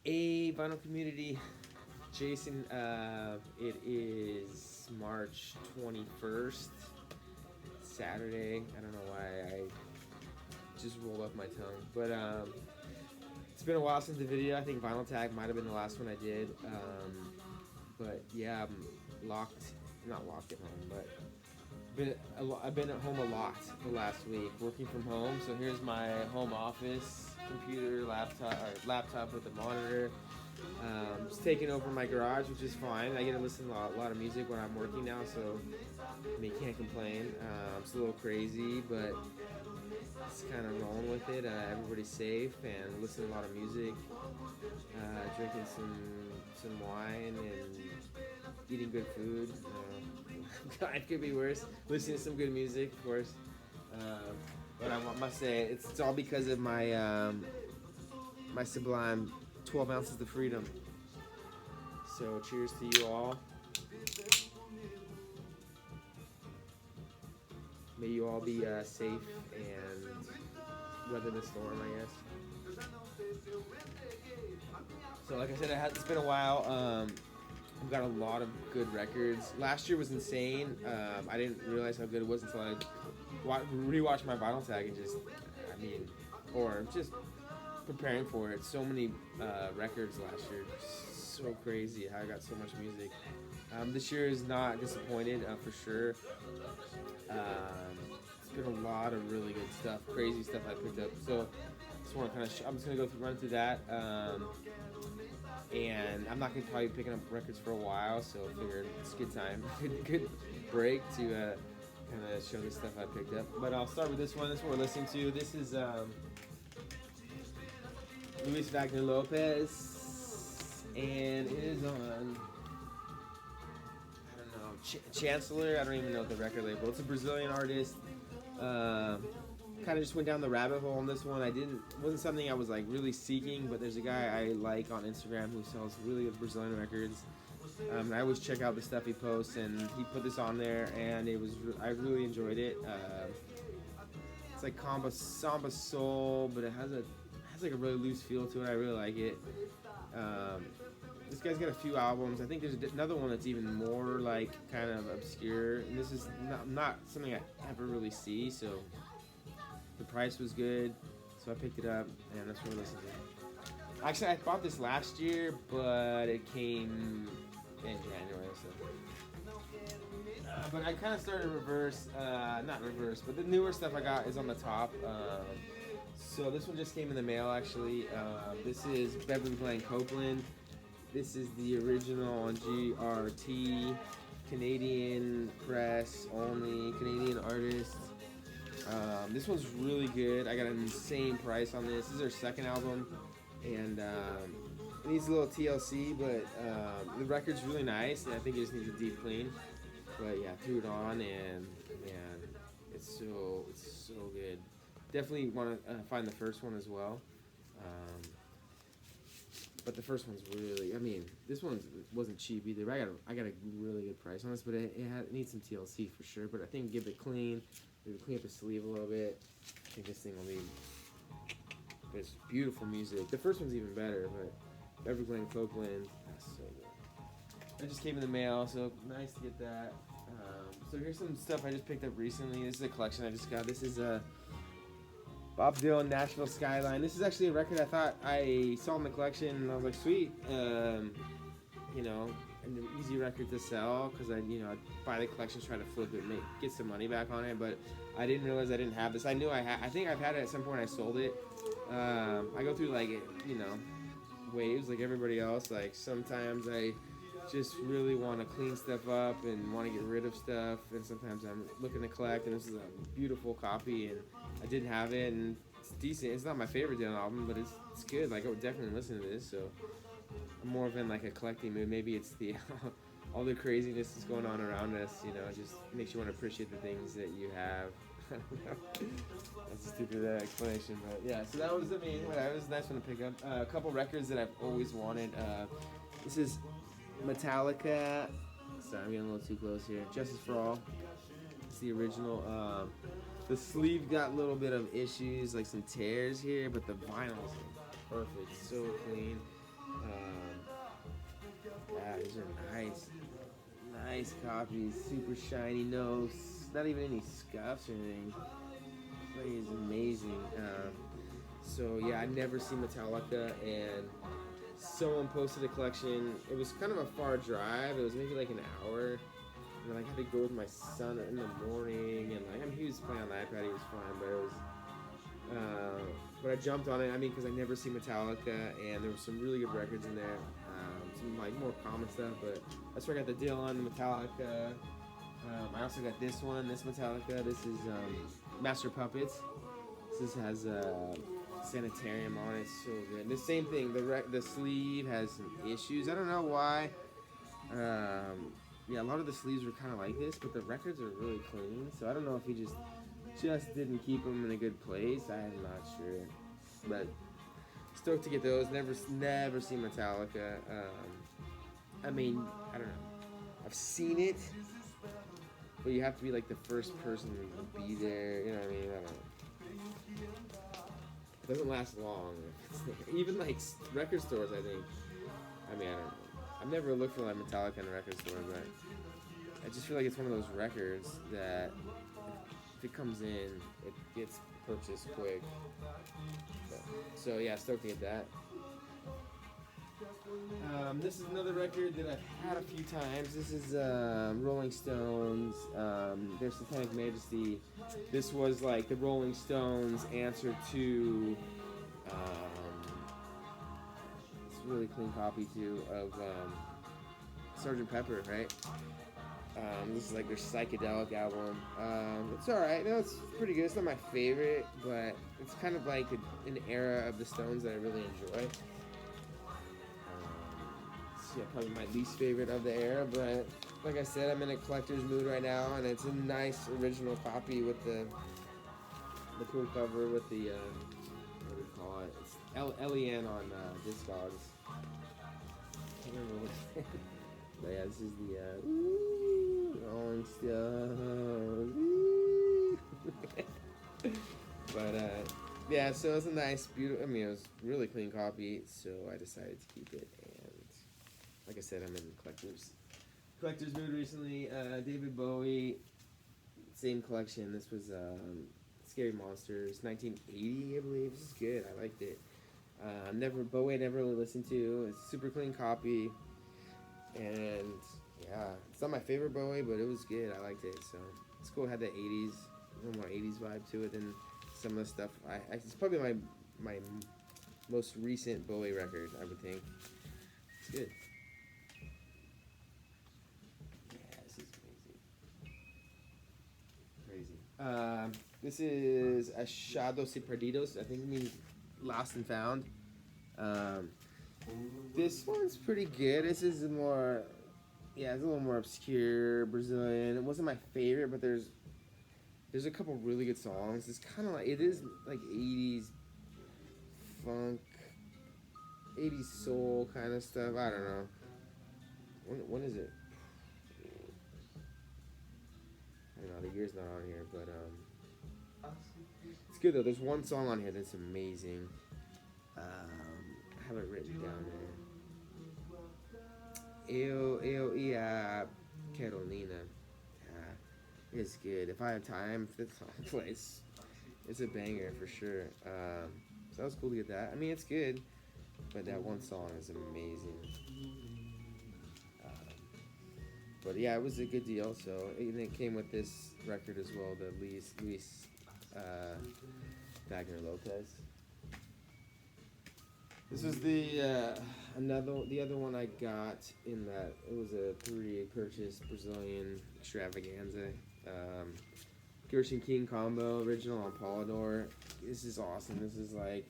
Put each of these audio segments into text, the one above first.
A vinyl community, Jason. It is March 21st, Saturday. I don't know why I just rolled off my tongue, but it's been a while since the video. I think Vinyl Tag might have been the last one I did. But yeah, I'm not locked at home, but I've been at home a lot the last week, working from home. So here's my home office computer, laptop with a monitor. Just taking over my garage, which is fine. I get to listen to a lot of music when I'm working now, so I mean, can't complain. It's a little crazy, but just kind of rolling with it. Everybody's safe and listening to a lot of music, drinking some wine and eating good food. It could be worse. Listening to some good music, of course. But I must say, it's all because of my my sublime 12 ounces of freedom. So cheers to you all. May you all be safe and weather the storm, I guess. So like I said, it's been a while. I've got a lot of good records. Last year was insane. I didn't realize how good it was until I rewatched my vinyl tag and or just preparing for it. So many records last year. So crazy how I got so much music. This year is not disappointed for sure. It's been a lot of really good stuff, crazy stuff I picked up. So just want to I'm just gonna run through that. And I'm not gonna probably be picking up records for a while, so I figured it's a good time, good break to kind of show the stuff I picked up. But I'll start with this one. This one we're listening to. This is Luis Wagner Lopez, and it is on, I don't know, Chancellor. I don't even know the record label. It's a Brazilian artist. Kind of just went down the rabbit hole on this one. Wasn't something I was like really seeking, but there's a guy I like on Instagram who sells really good Brazilian records. I always check out the stuff he posts, and he put this on there, and I really enjoyed it. It's like samba soul, but it has like a really loose feel to it. I really like it. This guy's got a few albums. I think there's another one that's even more like kind of obscure, and this is not something I ever really see. So the price was good, so I picked it up, and that's what we're listening to. Actually, I bought this last year, but it came in January, so. But I kind of started not reverse, but the newer stuff I got is on the top. So this one just came in the mail, actually. This is Beverly Glenn Copeland. This is the original on GRT, Canadian press only, Canadian artist. This one's really good. I got an insane price on this. This is their second album, and it needs a little TLC, but the record's really nice, and I think it just needs a deep clean. But yeah, threw it on, and it's so good. Definitely want to find the first one as well. But the first one's really, this one wasn't cheap either. I got a really good price on this, but it needs some TLC for sure. But I think give it clean. Maybe clean up the sleeve a little bit. I think this thing will be. But it's beautiful music. The first one's even better, but Beverly Glenn Copeland, that's so good. It just came in the mail, so nice to get that. So here's some stuff I just picked up recently. This is a collection I just got. This is Bob Dylan, Nashville Skyline. This is actually a record I thought I saw in the collection, and I was like, sweet. An easy record to sell, because I'd buy the collection, try to flip it, get some money back on it, but I didn't realize I didn't have this. I knew I think I've had it at some point. I sold it. I go through waves like everybody else. Like sometimes I just really want to clean stuff up and want to get rid of stuff, and sometimes I'm looking to collect, and this is a beautiful copy, and I didn't have it, and it's decent. It's not my favorite Dylan album, but it's good. Like I would definitely listen to this. So I'm more of in like a collecting mood. Maybe it's the all the craziness that's going on around us. It just makes you want to appreciate the things that you have. I don't know. That's a stupid explanation, but yeah. So that was that was a nice one to pick up. A couple records that I've always wanted. This is Metallica. Sorry, I'm getting a little too close here. Justice for All. It's the original. The sleeve got a little bit of issues, like some tears here, but the vinyl is perfect, so clean. covers are nice. Nice copies, super shiny, not even any scuffs or anything. Plays amazing. So yeah, I never seen Metallica, and someone posted a collection. It was kind of a far drive. It was maybe like an hour, and then I had to go with my son in the morning. And like, I mean, he was playing on the iPad, he was fine, but it was. But I jumped on it. I mean, because I never seen Metallica, and there were some really good records in there. Some like more common stuff, but that's where I got the deal on Metallica. I also got this one, this Metallica. This is Master Puppets. This has Sanitarium on it, so good. The same thing. The sleeve has some issues. I don't know why. Yeah, a lot of the sleeves were kind of like this, but the records are really clean. So I don't know if he just didn't keep them in a good place. I'm not sure, but stoked to get those. Never seen Metallica. I mean, I don't know. I've seen it, but you have to be like the first person to be there. You know what I mean? I don't know. It doesn't last long. Even like record stores, I think. I mean, I don't know. I've never looked for like Metallica in a record store, but I just feel like it's one of those records that if it comes in, it gets purchased quick. So yeah, stoked to get that. This is another record that I've had a few times. This is Rolling Stones, their Satanic Majesty. This was like the Rolling Stones answer to it's a really clean copy too of Sgt. Pepper, right? This is like their psychedelic album. It's alright. No, it's pretty good. It's not my favorite, but it's kind of like an era of the Stones that I really enjoy. Yeah, probably my least favorite of the era, but like I said, I'm in a collector's mood right now, and it's a nice original copy with the cool cover with the what do you call it? It's LEN on Discogs. I can't remember what. But yeah, this is the Rolling Stones. But yeah, so it's a nice, beautiful. I mean, it was a really clean copy, so I decided to keep it. Like I said, I'm in collector's mood recently. David Bowie, same collection. This was Scary Monsters, 1980, I believe. This is good. I liked it. Bowie I never really listened to. It's a super clean copy, and yeah, it's not my favorite Bowie, but it was good. I liked it. So it's cool. It had the 80s, a little more 80s vibe to it than some of the stuff. It's probably my most recent Bowie record, I would think. It's good. This is Achados y Perdidos. I think it means lost and found. This one's pretty good. This is more, yeah, it's a little more obscure Brazilian. It wasn't my favorite, but there's a couple really good songs. It's kind of like, it is like 80s funk, 80s soul kind of stuff. I don't know. When is it? I don't know, the year's not on here, but it's good though. There's one song on here that's amazing. I have it written down there. Eu ia Carolina. It's good. If I have time for this song plays, it's a banger for sure. So that was cool to get that. I mean, it's good, but that one song is amazing. But yeah, it was a good deal. So and it came with this record as well, the Luis Wagner Lopez. This was the other one I got in that it was a 3 purchase Brazilian extravaganza. Gershon King combo original on Polydor. This is awesome. This is like,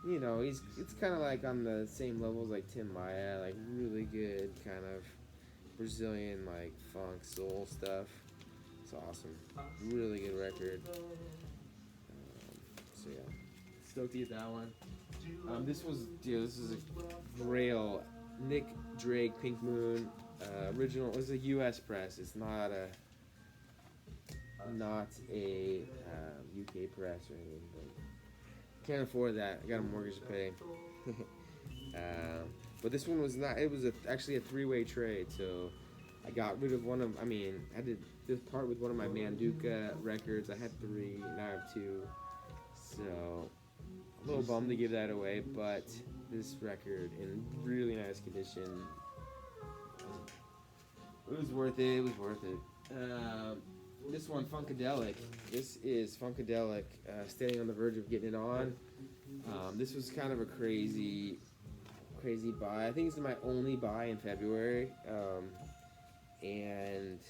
you know, it's kind of like on the same levels like Tim Maia, like really good kind of Brazilian like funk soul stuff. It's awesome. Really good record. So yeah, stoked to get that one. This is a Grail, Nick Drake, Pink Moon, original. It was a U.S. press. It's not a UK press or anything. But can't afford that. I got a mortgage to pay. But this one was not. It was actually a three-way trade. So I got rid of one of. I mean, I did this part with one of my Manduka records. I had three. Now I have two. So a little bummed to give that away, but this record in really nice condition. It was worth it. It was worth it. This one, Funkadelic. This is Funkadelic, standing on the verge of getting it on. This was kind of a crazy buy. I think this is my only buy in February. And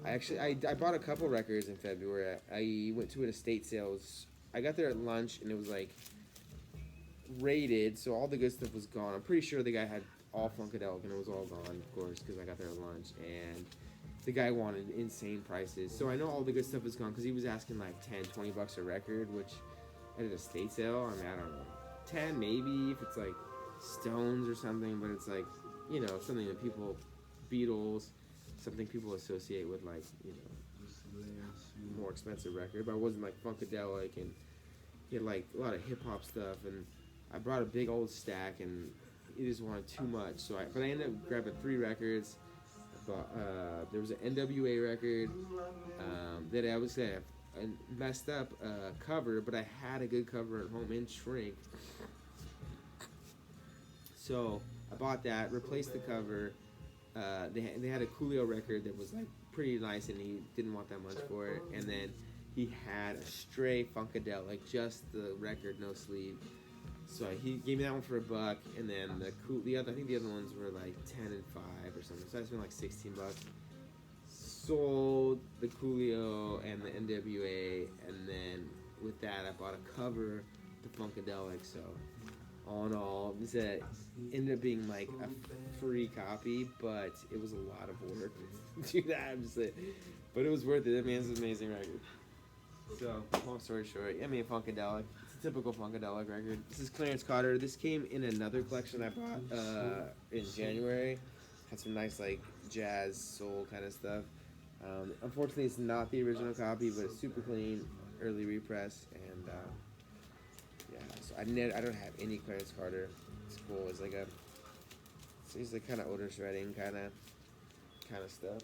I bought a couple records in February. I went to an estate sale. I got there at lunch and it was like rated, so all the good stuff was gone. I'm pretty sure the guy had all Funkadelic and it was all gone, of course, because I got there at lunch. And the guy wanted insane prices. So I know all the good stuff is gone because he was asking like $10-20 a record, which at an estate sale, I mean, I don't know, 10 maybe if it's like Stones or something, but it's like, you know, something that people, Beatles, something people associate with like, you know, more expensive record. But it wasn't like Funkadelic, and he had like a lot of hip hop stuff, and I brought a big old stack, and he just wanted too much. But I ended up grabbing 3 records. There was an NWA record that I would say I messed up cover, but I had a good cover at home in shrink. So I bought that, replaced the cover. They had a Coolio record that was like pretty nice, and he didn't want that much for it. And then he had a stray Funkadelic, just the record, no sleeve. So he gave me that one for $1, and then I think the other ones were like 10 and 5 or something. So I spent like $16. Sold the Coolio and the NWA, and then with that I bought a cover, the Funkadelic. So all in all, this ended up being like a free copy, but it was a lot of work to do that. I'm just saying, but it was worth it. I mean, it's an amazing record. So long story short, I mean, Funkadelic. Typical Funkadelic record. This is Clarence Carter. This came in another collection I bought in January. Had some nice like jazz, soul kind of stuff. Unfortunately, it's not the original copy, but it's super clean, early repress, and yeah. So I don't have any Clarence Carter. It's cool. It's like he's like kind of odor shredding kind of stuff.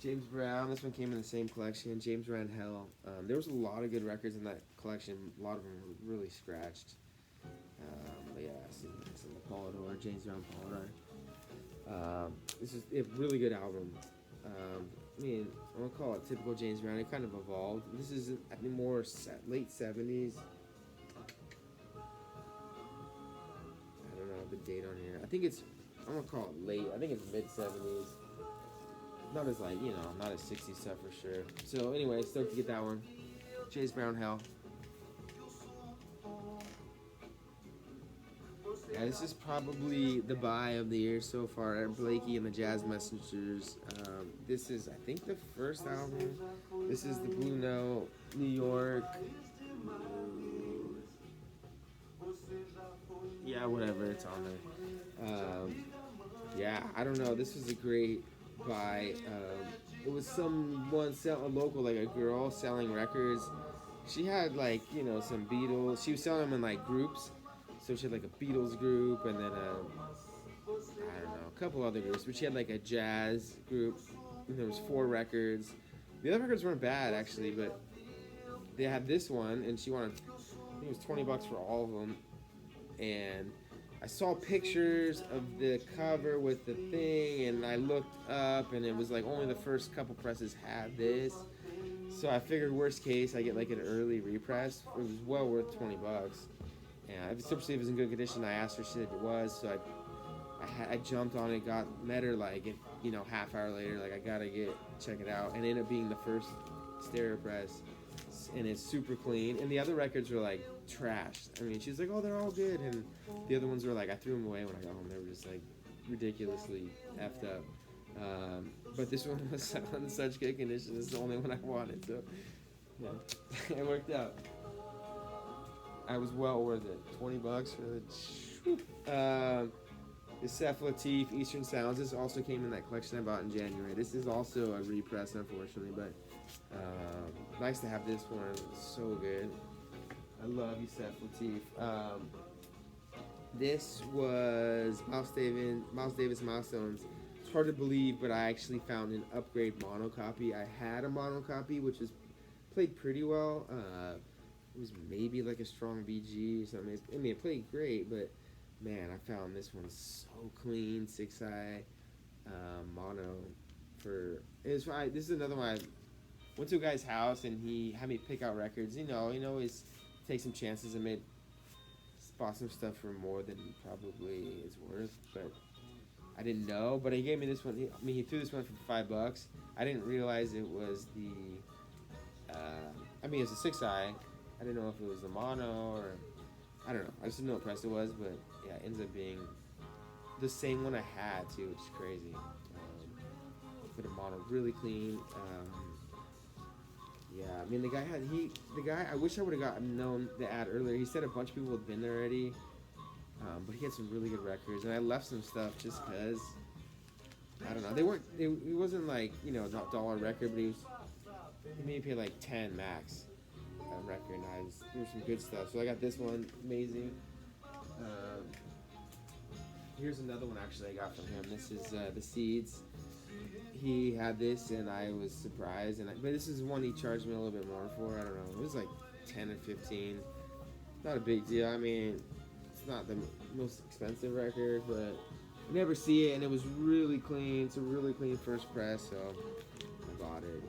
James Brown, this one came in the same collection. James Brown Hell. There was a lot of good records in that collection. A lot of them were really scratched. But yeah, it's in the Polydor, James Brown Polydor. This is a really good album. I mean, I won't call it typical James Brown. It kind of evolved. This is, I think, more late 70s. I don't know the date on here. I think it's, I'm going to call it late. I think it's mid 70s. Not as like, you know, not as 60s stuff for sure. So anyway, stoked to get that one. James Brown Hell. Yeah, this is probably the buy of the year so far. Blakey and the Jazz Messengers. This is, I think, the first album. This is the Blue Note, New York. Yeah, whatever, it's on there. Yeah, I don't know. This was a great buy. It was a local, like a girl selling records. She had like, you know, some Beatles. She was selling them in like groups. So she had like a Beatles group, and then I don't know, a couple other groups. But she had like a jazz group. And there was 4 records. The other records weren't bad actually, but they had this one, and she wanted, I think it was $20 for all of them. And I saw pictures of the cover with the thing, and I looked up, and it was like only the first couple presses had this. So I figured worst case, I get like an early repress. It was well worth $20. And especially if it was in good condition. I asked her, she said it was. So I jumped on it, met her like, you know, half hour later, like I gotta check it out, and it ended up being the first stereo press, and it's super clean. And the other records were like trashed. I mean, she's like, oh, they're all good, and the other ones were like, I threw them away when I got home. They were just like ridiculously effed up. But this one was in such good condition. It's the only one I wanted, so yeah, it worked out. I was well worth it. $20 for the. Yusef Lateef, Eastern Sounds. This also came in that collection I bought in January. This is also a repress, unfortunately, but nice to have this one. It's so good. I love Yusef Lateef. This was Miles Davis Milestones. It's hard to believe, but I actually found an upgrade mono copy. I had a mono copy, which was played pretty well. It was maybe like a strong BG or something. I mean, it played great, but man, I found this one so clean, 6i mono. For it was fine. This is another one. I went to a guy's house and he had me pick out records. You always take some chances and made bought some stuff for more than probably is worth, but I didn't know. But he gave me this one. He threw this one for $5. I didn't realize it was the. It was a 6i. I didn't know if it was the mono or I don't know. I just didn't know what price it was, but yeah, it ends up being the same one I had too, which is crazy. For the mono, really clean. Yeah, I mean the guy. I wish I would have known the ad earlier. He said a bunch of people had been there already, but he had some really good records, and I left some stuff just because. I don't know. They weren't. It wasn't like not dollar record, but he made me pay like 10 max record. And there was some good stuff. So I got this one, amazing. Here's another one actually I got from him. This is the Seeds. He had this and I was surprised, but this is one he charged me a little bit more for. I don't know. It was like 10 or 15. Not a big deal. I mean, it's not the most expensive record, but you never see it, and it was really clean. It's a really clean first press, so I bought it.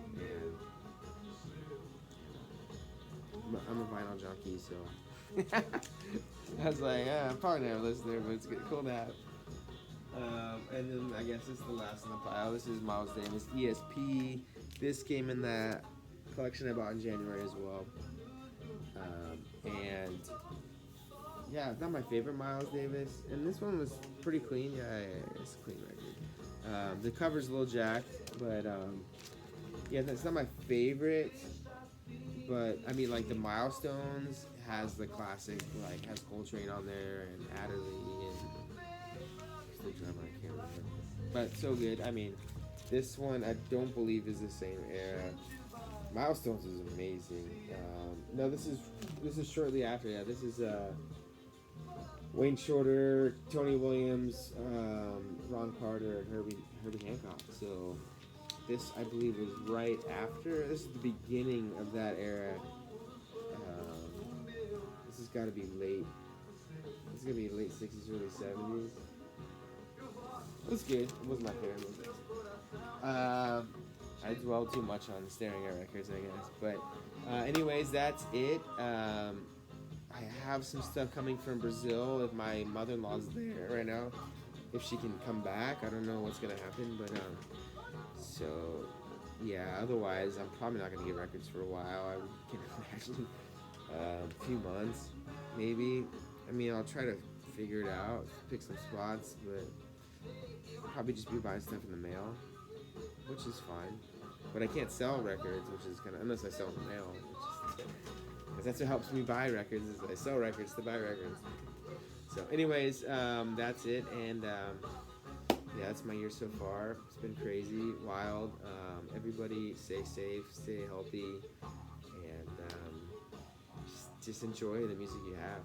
And I'm a vinyl junkie, so I was like, I'm probably never listening, but it's cool to have. And then I guess this is the last in the pile. This is Miles Davis ESP. This came in that collection I bought in January as well. And yeah, it's not my favorite Miles Davis. And this one was pretty clean. Yeah, it's a clean record. The cover's a little jacked, but yeah, it's not my favorite. But I mean, like the Milestones has the classic, like has Coltrane on there and Adderley and the drummer, I can't remember. But so good. I mean, this one I don't believe is the same era. Milestones is amazing. No, this is shortly after. Yeah, this is Wayne Shorter, Tony Williams, Ron Carter, and Herbie Hancock. So this I believe was right after. This is the beginning of that era. This has got to be late. This is gonna be late '60s, early '70s. It was good. It wasn't my favorite movie. I dwell too much on staring at records, I guess. But anyways, that's it. I have some stuff coming from Brazil. If my mother-in-law's there right now, if she can come back, I don't know what's gonna happen. But so yeah. Otherwise, I'm probably not gonna get records for a while. I can imagine a few months, maybe. I mean, I'll try to figure it out, pick some spots, but probably just be buying stuff in the mail, which is fine. But I can't sell records, which is kind of, unless I sell in the mail, because that's what helps me buy records, is I sell records to buy records. So anyways, that's it, and yeah, that's my year so far. It's been crazy, wild. Everybody stay safe, stay healthy, and just enjoy the music you have.